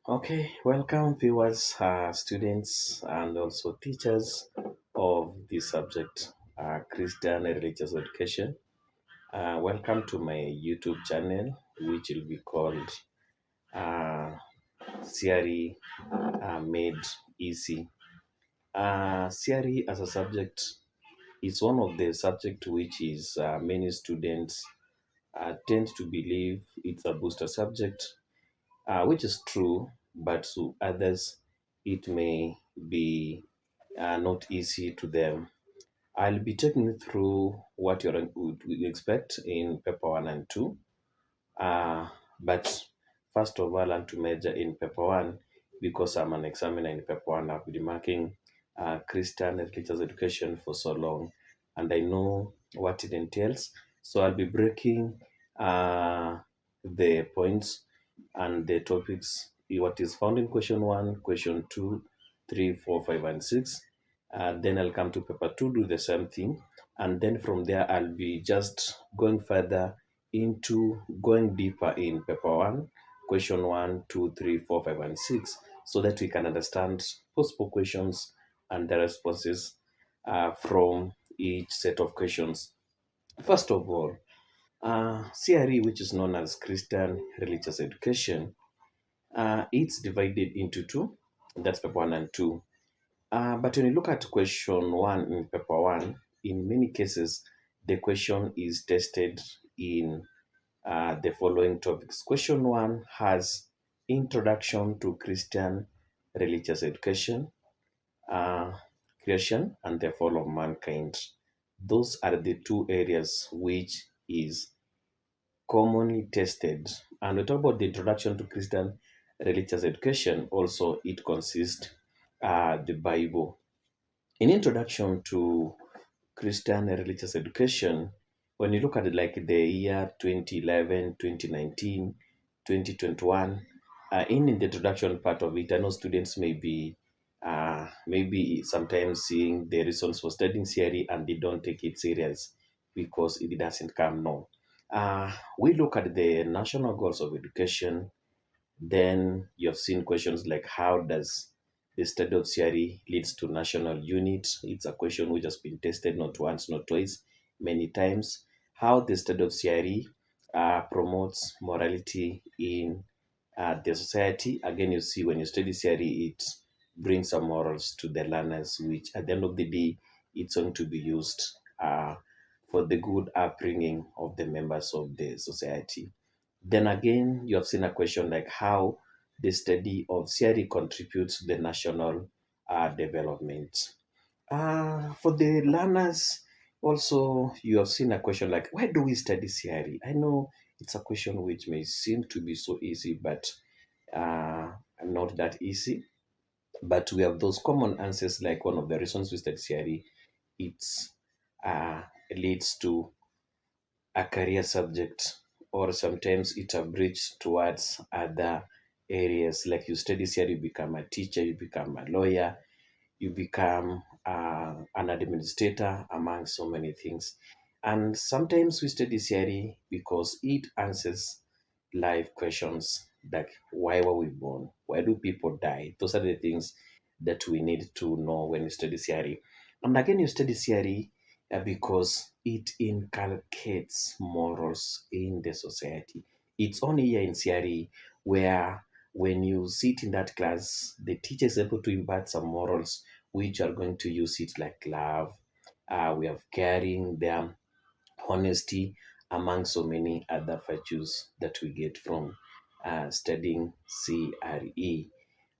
Okay, welcome viewers, students, and also teachers of the subject Christian Religious Education. Welcome to my YouTube channel, which will be called uh, CRE Made Easy. CRE as a subject is one of the subject which is many students tend to believe it's a booster subject, which is true, but to others, it may be not easy to them. I'll be taking you through what would expect in paper 1 and 2. Uh, but first of all, and to major in paper 1, because I'm an examiner in paper 1, I've been marking Christian religious education for so long, and I know what it entails. So I'll be breaking the points and the topics, what is found in question 1, question 2, 3, 4, 5, and 6. Then I'll come to paper 2, do the same thing. And then from there, I'll be just going further into going deeper in paper 1, question 1, 2, 3, 4, 5, and 6, so that we can understand possible questions and the responses from each set of questions. First of all, CRE, which is known as Christian Religious Education, it's divided into two. That's paper 1 and 2. But when you look at question 1 in paper 1, in many cases, the question is tested in the following topics. Question 1 has Introduction to Christian Religious Education, uh, Creation, and the Fall of Mankind. Those are the two areas which is commonly tested. And we talk about the introduction to Christian religious education. Also, it consists the Bible. In introduction to Christian religious education, when you look at it like the year 2011, 2019, 2021, in the introduction part of it, I know students may be maybe sometimes seeing the reasons for studying theory and they don't take it serious because it doesn't come no. We look at the national goals of education, then you've seen questions like how does the study of theory leads to national unity? It's a question which has been tested not once, not twice, many times. How the study of theory promotes morality in the society. Again, you see when you study theory, it brings some morals to the learners, which at the end of the day, it's going to be used for the good upbringing of the members of the society. Then again, you have seen a question like how the study of theory contributes to the national development. For the learners, also, you have seen a question like, why do we study theory? I know it's a question which may seem to be so easy, but not that easy. But we have those common answers like one of the reasons we study theory, it's uh, leads to a career subject, or sometimes it's a bridge towards other areas. Like you study here, you become a teacher, you become a lawyer, you become an administrator, among so many things. And sometimes we study theory because it answers life questions like why were we born? Why do people die? Those are the things that we need to know when we study theory. And again, you study theory because it inculcates morals in the society. It's only here in theory where when you sit in that class, the teacher is able to impart some morals which are going to use it like love, we have caring, them, honesty, among so many other virtues that we get from studying CRE.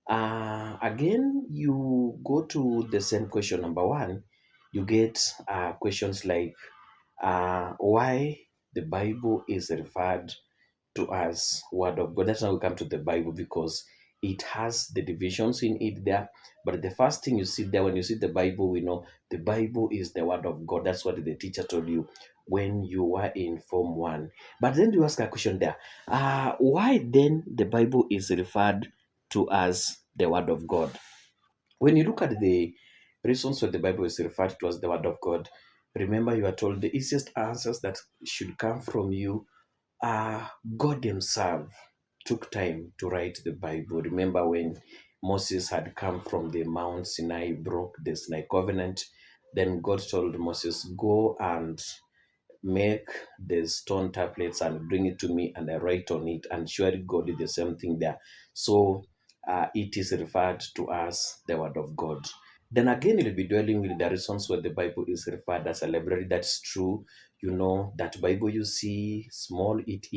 Again, you go to the same question number 1, you get questions like why the Bible is referred to as word of God. That's how we come to the Bible because it has the divisions in it there. But the first thing you see there when you see the Bible, we know the Bible is the word of God. That's what the teacher told you when you were in Form 1. But then you ask a question there. Why then the Bible is referred to as the word of God? When you look at the reasons why the Bible is referred to as the word of God, remember you are told the easiest answers that should come from you God Himself took time to write the Bible. Remember when Moses had come from the Mount Sinai, broke the Sinai covenant, then God told Moses, go and make the stone tablets and bring it to me and I write on it. And surely God did the same thing there. So it is referred to as the word of God. Then again, we'll be dwelling with the reasons where the Bible is referred as a library. That's true. You know, that Bible you see, small it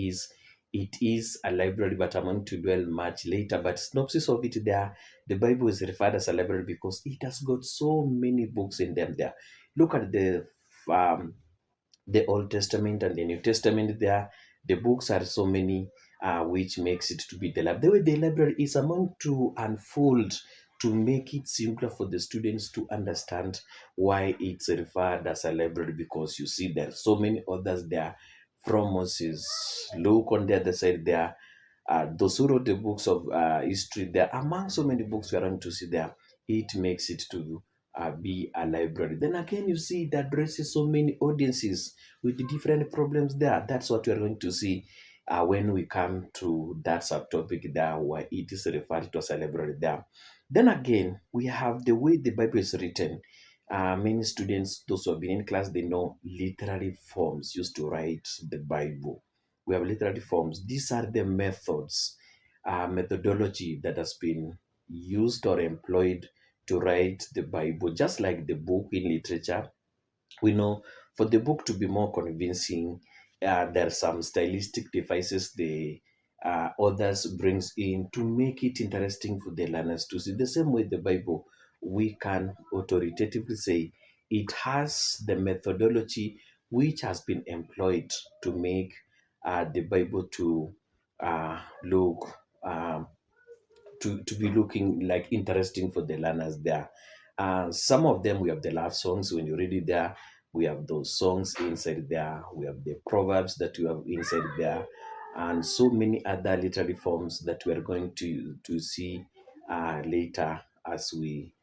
is a library, but I'm going to dwell much later. But synopsis of it there, the Bible is referred as a library because it has got so many books in them there. Look at um, the Old Testament and the New Testament there. The books are so many, which makes it to be the library. The way the library is among to unfold to make it simpler for the students to understand why it's referred as a library, because you see there are so many others there from Moses. Look on the other side there. Those who wrote the books of history there, among so many books we are going to see there, it makes it to be a library. Then again, you see it addresses so many audiences with different problems there. That's what we are going to see when we come to that subtopic there, where it is referred to as a library there. Then again, we have the way the Bible is written. Many students, those who have been in class, they know literary forms used to write the Bible. We have literary forms. These are the methods, methodology that has been used or employed to write the Bible, just like the book in literature. We know for the book to be more convincing, there are some stylistic devices the authors brings in to make it interesting for the learners to see. The same way the Bible, we can authoritatively say it has the methodology which has been employed to make the Bible to look to be looking like interesting for the learners there. Some of them, we have the love songs. When you read it there, we have those songs inside there. We have the proverbs that we have inside there, and so many other literary forms that we are going to see later as we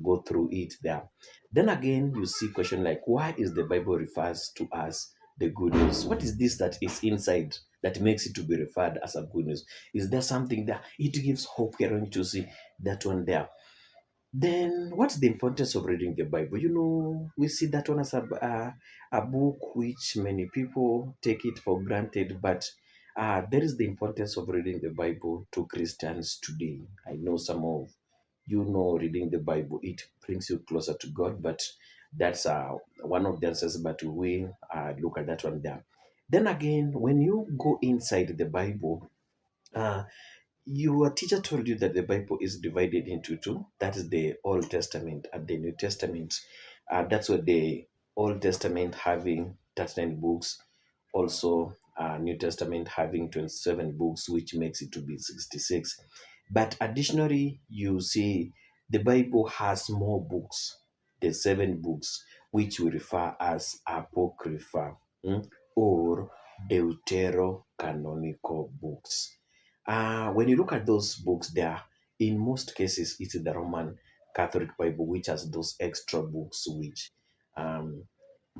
go through it there. Then again, you see question like, why is the Bible refers to as the good news? What is this that is inside that makes it to be referred as a good news? Is there something there? It gives hope. We're going to see that one there. Then, what's the importance of reading the Bible? You know, we see that one as a book which many people take it for granted, but there is the importance of reading the Bible to Christians today. I know some of you know reading the Bible, it brings you closer to God, but that's one of the answers, but we look at that one there. Then again, when you go inside the Bible, uh, your teacher told you that the Bible is divided into two. That is the Old Testament and the New Testament. That's what the Old Testament having 39 books, also New Testament having 27 books, which makes it to be 66. But additionally, you see the Bible has more books, the seven books, which we refer as Apocrypha, or Deuterocanonical books. When you look at those books there, in most cases, it's the Roman Catholic Bible, which has those extra books which um,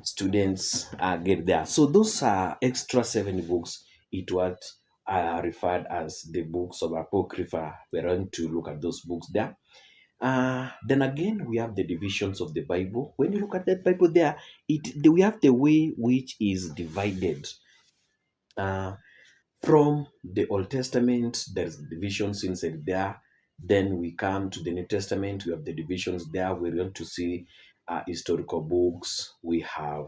students get there. So those are extra seven books. It what are referred as the books of Apocrypha. We're going to look at those books there. Then again, we have the divisions of the Bible. When you look at that Bible there, we have the way which is divided. Uh, from the Old Testament, there's divisions inside there. Then we come to the New Testament, we have the divisions there. We're going to see historical books, we have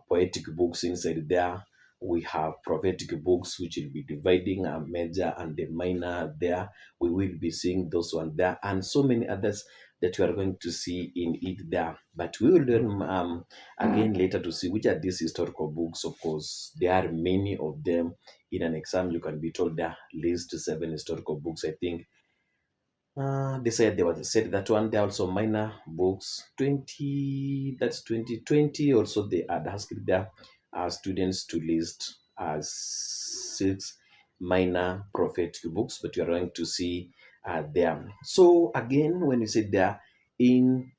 poetic books inside there, we have prophetic books, which will be dividing a major and the minor there. We will be seeing those one there, and so many others that we are going to see in it there. But we will learn again later to see which are these historical books. Of course, there are many of them. In an exam, you can be told there are least seven historical books. I think they said that one. There are also minor books, 20. That's 2020. Also, they had asked their students to list as six minor prophetic books, but you are going to see them. So again, when you say there in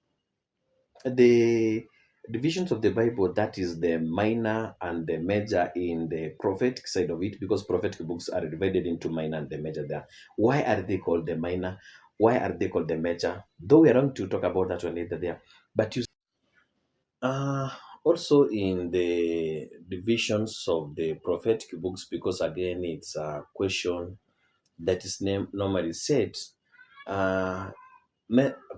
the divisions of the Bible, that is the minor and the major in the prophetic side of it, because prophetic books are divided into minor and the major there. Why are they called the minor? Why are they called the major? Though we are going to talk about that one later there. But you uh, also in the divisions of the prophetic books, because again it's a question that is normally said. Uh,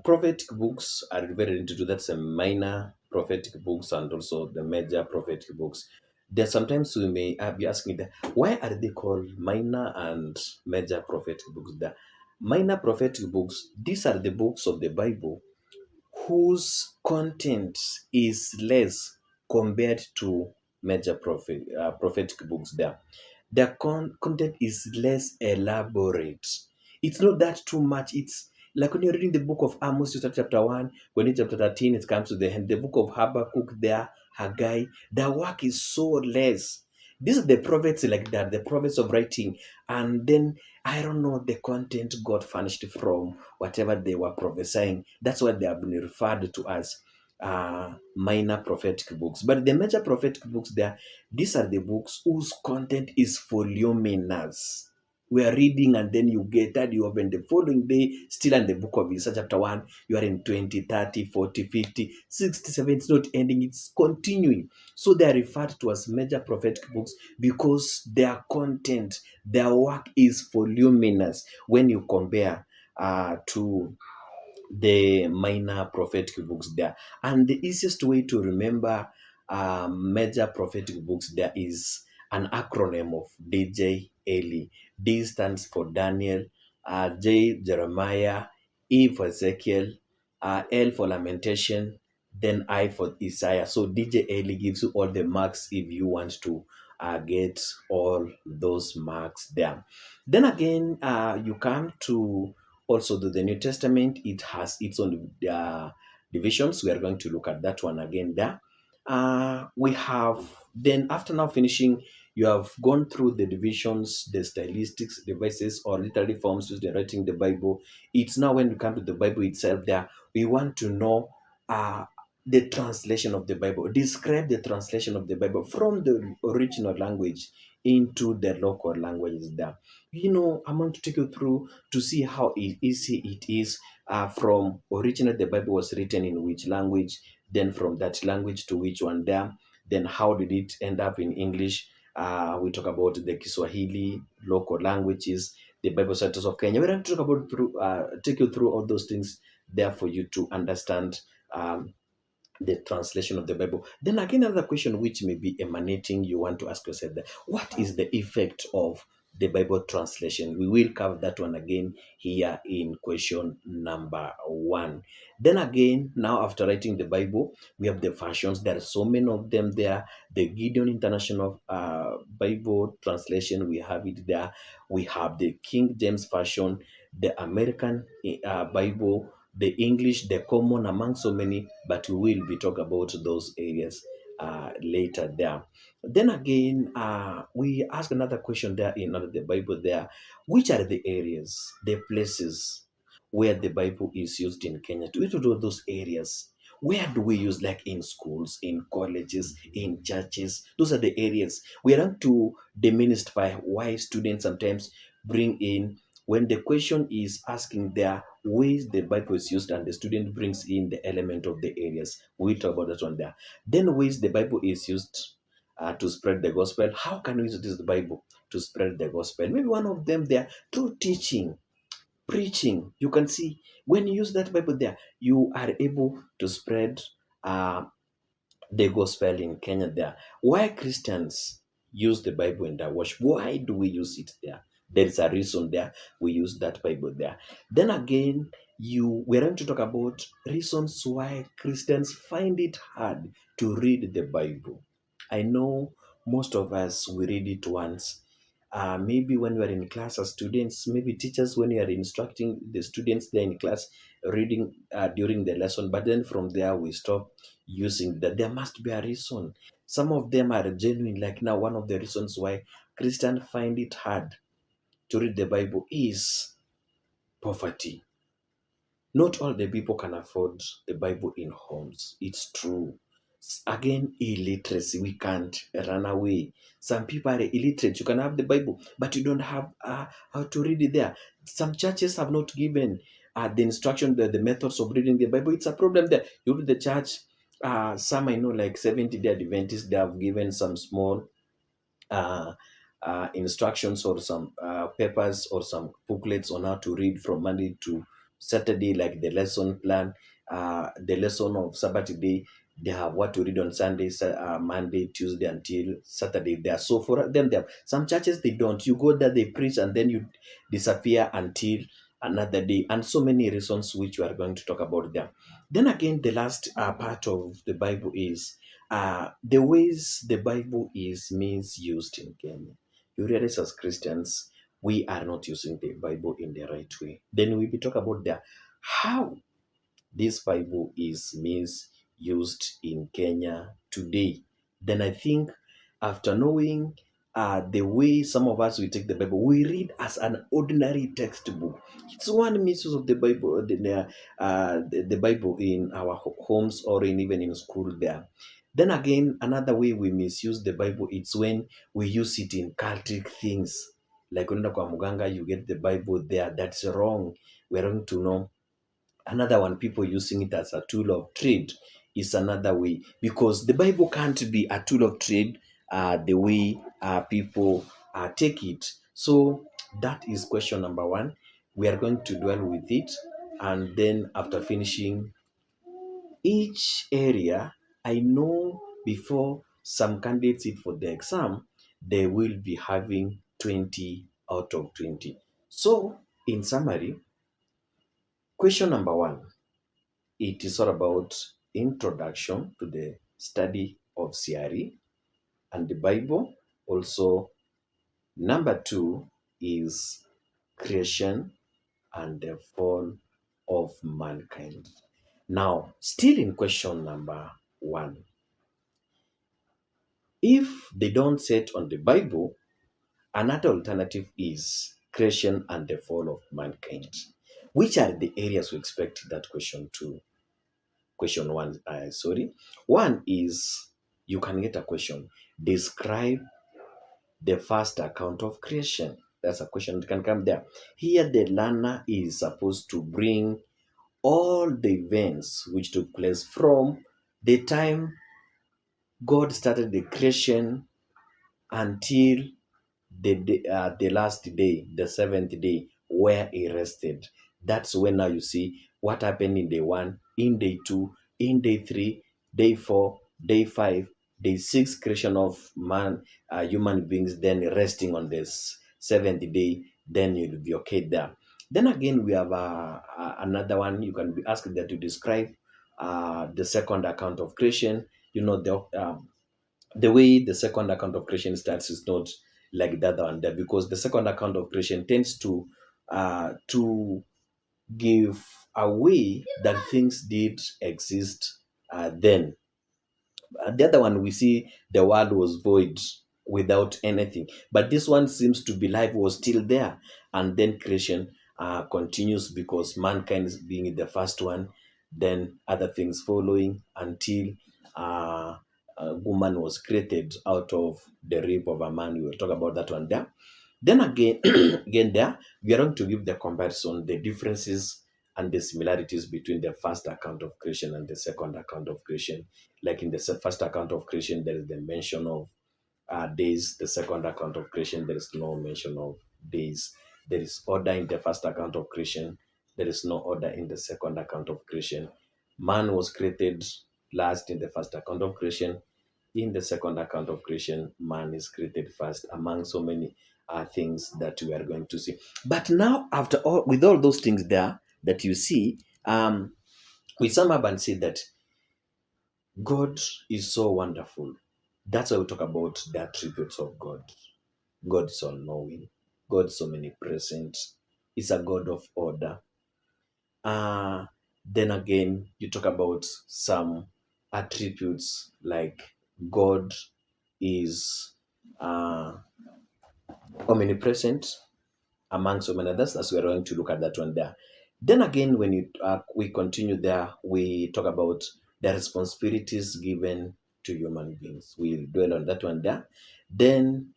Prophetic books are divided into two. That's a minor prophetic books and also the major prophetic books. There sometimes we may be asking that why are they called minor and major prophetic books? The minor prophetic books, these are the books of the Bible whose content is less compared to major prophetic books there. The content is less elaborate. It's not that too much. It's like when you're reading the book of Amos, you start chapter 1, when it's chapter 13, it comes to the end. The book of Habakkuk there, Haggai, the work is so less. These are the prophets like that, the prophets of writing. And then, I don't know, the content got furnished from whatever they were prophesying. That's why they have been referred to as minor prophetic books. But the major prophetic books there, these are the books whose content is voluminous. We are reading and then you get that you open the following day, still in the book of Isaiah chapter 1, you are in 20, 30, 40, 50, 67. It's not ending, it's continuing. So they are referred to as major prophetic books because their content, their work is voluminous when you compare to the minor prophetic books there. And the easiest way to remember major prophetic books there is an acronym of DJLE. D stands for Daniel, J Jeremiah, E for Ezekiel, L for Lamentation, then I for Isaiah. So DJLE gives you all the marks if you want to get all those marks there. Then again, you come to also, the New Testament, it has its own divisions. We are going to look at that one again there. We have, then after now finishing, you have gone through the divisions, the stylistics, devices, or literary forms used in writing the Bible. It's now when we come to the Bible itself there, we want to know uh, the translation of the Bible. Describe the translation of the Bible from the original language into the local languages there. I'm going to take you through to see how easy it is from originally the Bible was written in which language, then from that language to which one there, then how did it end up in English. We talk about the Kiswahili, local languages, the Bible titles of Kenya. We're going to talk about take you through all those things there for you to understand the translation of the Bible. Then again, another question which may be emanating, you want to ask yourself that what is the effect of the Bible translation? We will cover that one again here in question number 1. Then again, now after writing the Bible, we have the versions. There are so many of them there. The Gideon International Bible translation, we have it there. We have the King James Version, the American Bible, the English, the common among so many, but we will be talking about those areas later there. Then again, we ask another question there in the Bible there. Which are the areas, the places where the Bible is used in Kenya? Do we do those areas? Where do we use, like in schools, in colleges, in churches? Those are the areas. We are going to demystify why students sometimes bring in, when the question is asking their ways the Bible is used and the student brings in the element of the areas. We'll talk about that one there. Then ways the Bible is used to spread the gospel. How can we use the Bible to spread the gospel? Maybe one of them there, through teaching, preaching. You can see when you use that Bible there, you are able to spread uh, the gospel in Kenya there. Why Christians use the Bible in their worship? Why do we use it there? There is a reason there we use that Bible there. Then again, we're going to talk about reasons why Christians find it hard to read the Bible. I know most of us we read it once. Maybe when we are in class as students, maybe teachers when you are instructing the students there in class reading during the lesson, but then from there we stop using that. There must be a reason. Some of them are genuine. Like now, one of the reasons why Christians find it hard to read the Bible is poverty. Not all the people can afford the Bible in homes. It's true. Again, illiteracy. We can't run away. Some people are illiterate. You can have the Bible, but you don't have how to read it there. Some churches have not given the instruction, the methods of reading the Bible. It's a problem there. You go to the church, some I know, like 70 Day Adventists, they have given some small uh, instructions or some papers or some booklets on how to read from Monday to Saturday, like the lesson plan, the lesson of Sabbath day. They have what to read on Sunday, Monday, Tuesday until Saturday. There. So for them, there. Some churches they don't. You go there, they preach, and then you disappear until another day. And so many reasons which we are going to talk about there. Then again, the last part of the Bible is the ways the Bible is misused in Kenya. You realize as Christians, we are not using the Bible in the right way. Then we will talk about how this Bible is misused in Kenya today. Then I think after knowing the way some of us we take the Bible, we read as an ordinary textbook. It's one misuse of the Bible, the Bible in our homes or even in school there. Then again, another way we misuse the Bible, it's when we use it in cultic things. Like unaenda kwa muganga, you get the Bible there. That's wrong. We're wrong to know. Another one, people using it as a tool of trade is another way, because the Bible can't be a tool of trade the way people take it. So that is question number one. We are going to dwell with it, and then after finishing each area, I know before some candidates sit for the exam, they will be having 20 out of 20. So, in summary, question number one, it is all about introduction to the study of CRE and the Bible. Also, number two is creation and the fall of mankind. Now, still in question number one, if they don't set on the Bible, another alternative is creation and the fall of mankind. Which are the areas we expect that question to? Question one, sorry. One is you can get a question. Describe the first account of creation. That's a question that can come there. Here, the learner is supposed to bring all the events which took place from the time God started the creation until the last day, the seventh day, where he rested. That's when now you see what happened in day one, in day two, in day three, day four, day five, day six, creation of man, human beings, then resting on this seventh day, then you'll be okay there. Then again, we have another one. You can be asked that to describe the second account of creation. You know, the way the second account of creation starts is not like the other one there, because the second account of creation tends to give away that things did exist then. The other one, we see the world was void without anything, but this one seems to be life was still there, and then creation continues because mankind is being the first one, then other things following until a woman was created out of the rib of a man. We will talk about that one there. Then again, again there, we are going to give the comparison, the differences and the similarities between the first account of creation and the second account of creation. Like in the first account of creation, there is the mention of days. The second account of creation, there is no mention of days. There is order in the first account of creation. There is no order in the second account of creation. Man was created last in the first account of creation. In the second account of creation, man is created first among so many things that we are going to see. But now, after all, with all those things there that you see, we sum up and say that God is so wonderful. That's why we talk about the attributes of God. God is all knowing. God is so many present. He's a God of order. Then again, you talk about some attributes like God is omnipresent among so many others, as we're going to look at that one there. Then again, when we continue there, we talk about the responsibilities given to human beings. We'll dwell on that one there. Then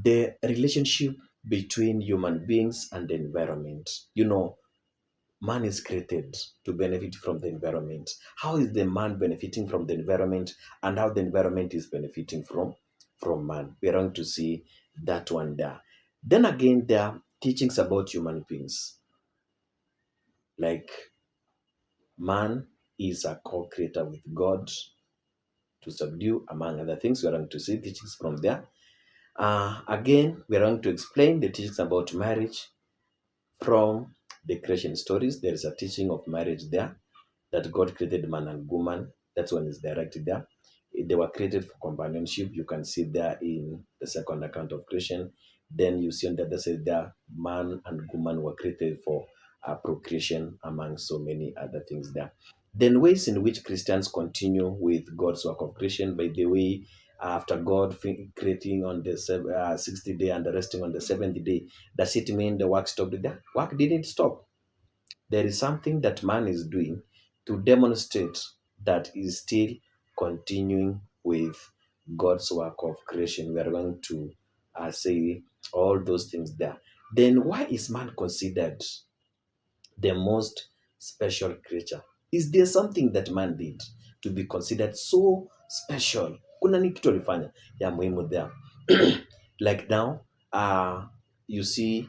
the relationship between human beings and the environment. Man is created to benefit from the environment. How is the man benefiting from the environment, and how the environment is benefiting from man? We're going to see that one there. Then again, there are teachings about human beings. Like man is a co-creator with God to subdue, among other things. We're going to see teachings from there. Again, we're going to explain the teachings about marriage from the creation stories. There is a teaching of marriage there, that God created man and woman. That's when it's directed there. They were created for companionship. You can see there in the second account of creation. Then you see on the other side there, man and woman were created for procreation, among so many other things there. Then ways in which Christians continue with God's work of creation, by the way, after God creating on the 60th day and resting on the seventh day, does it mean the work stopped there? Work didn't stop. There is something that man is doing to demonstrate that is still continuing with God's work of creation. We are going to say all those things there. Then, why is man considered the most special creature? Is there something that man did to be considered so special? Kuna ni kitu alifanya ya muhimu there. Like now, you see,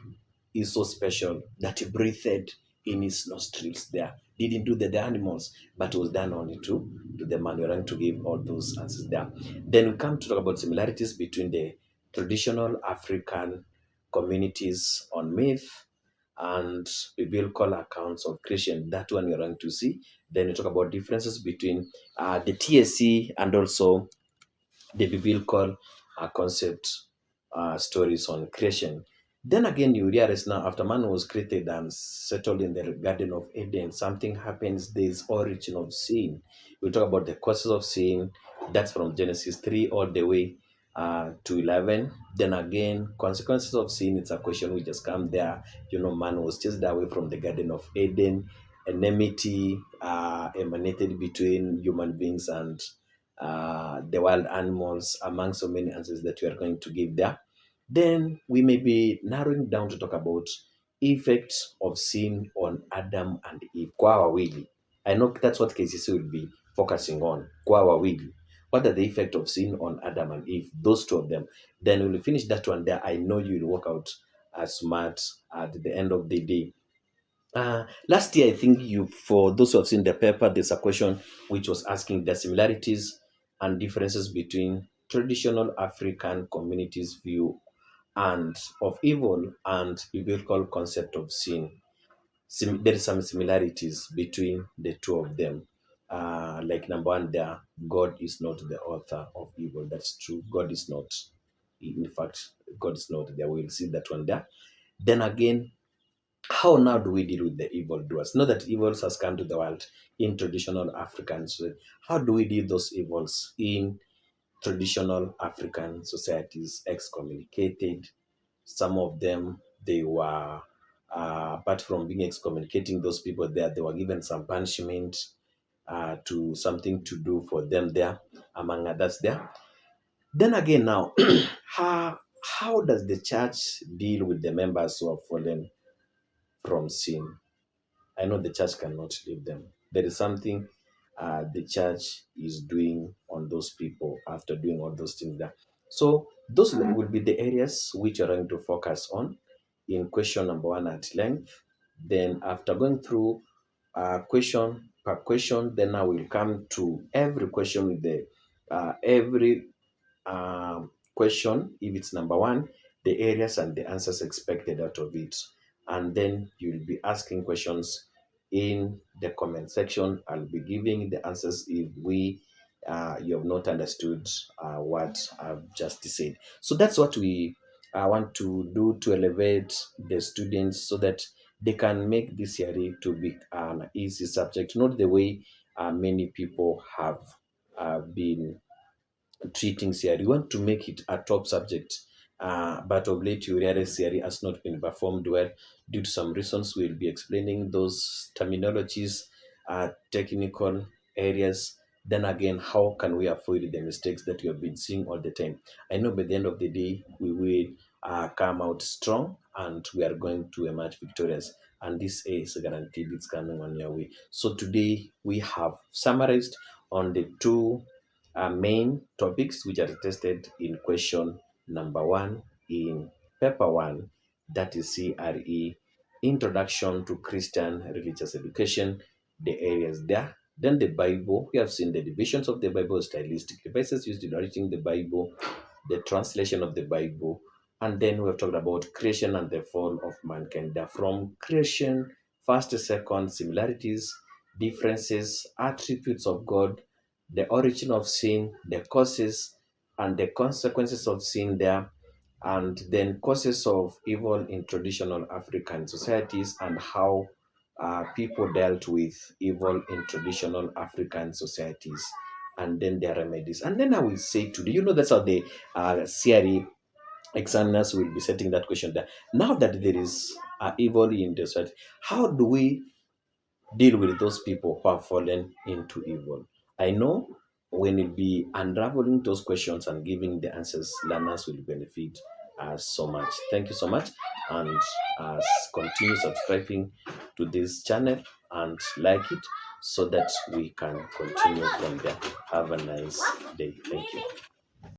he's so special that he breathed in his nostrils there. Didn't do the animals, but was done only to the man. We're going to give all those answers there. Then we come to talk about similarities between the traditional African communities on myth and biblical accounts of creation. That one we're going to see. Then we talk about differences between the TSC and also the biblical concept stories on creation. Then again, you realize now, after man was created and settled in the Garden of Eden, something happens. There is origin of sin. We talk about the causes of sin. That's from Genesis 3 all the way to 11. Then again, consequences of sin. It's a question we just come there. Man was chased away from the Garden of Eden. Enmity emanated between human beings and the wild animals, among so many answers that we are going to give there. Then we may be narrowing down to talk about effects of sin on Adam and Eve. Kwa wawili. I know that's what KCC will be focusing on. Kwa wawili. What are the effect of sin on Adam and Eve? Those two of them. Then we'll finish that one there. I know you will work out smart at the end of the day. Last year, I think for those who have seen the paper, there's a question which was asking the similarities and differences between traditional African communities' view and of evil and biblical concept of sin. There is some similarities between the two of them. Like number one, there, God is not the author of evil. That's true. God is not. In fact, God is not there. We'll see that one there. Then again, how now do we deal with the evildoers? Not that evils has come to the world in traditional African society. How do we deal with those evils in traditional African societies? Excommunicated. Some of them, they were, apart from being excommunicating those people there, they were given some punishment to something to do for them there, among others there. Then again now, how does the church deal with the members who have fallen from sin? I know the church cannot leave them. There is something the church is doing on those people after doing all those things there. So those will be the areas which you're going to focus on in question number one at length. Then after going through question per question, then I will come to every question with the every question. If it's number one, the areas and the answers expected out of it. And then you'll be asking questions in the comment section. I'll be giving the answers if you have not understood what I've just said. So that's what we want to do to elevate the students so that they can make this theory to be an easy subject, not the way many people have been treating CRE. You want to make it a top subject, but of late you realize CRE has not been performed well due to some reasons. We'll be explaining those terminologies, technical areas. Then again, how can we avoid the mistakes that you have been seeing all the time? I know by the end of the day, we will come out strong and we are going to emerge victorious. And this is guaranteed, it's coming on your way. So today we have summarized on the two main topics which are tested in question number 1 in paper 1, that is CRE, Introduction to Christian Religious Education, the areas there. Then the Bible, we have seen the divisions of the Bible, stylistic devices used in writing the Bible, the translation of the Bible, and then we have talked about creation and the fall of mankind. They're from creation, first, second, similarities, differences, attributes of God, the origin of sin, the causes and the consequences of sin there, and then causes of evil in traditional African societies and how people dealt with evil in traditional African societies, and then their remedies. And then I will say today, that's how the CRE examiners will be setting that question there. Now that there is evil in the society, how do we deal with those people who have fallen into evil? I know when we'll be unraveling those questions and giving the answers, learners will benefit so much. Thank you so much, and continue subscribing to this channel and like it so that we can continue from there. Have a nice day. Thank you.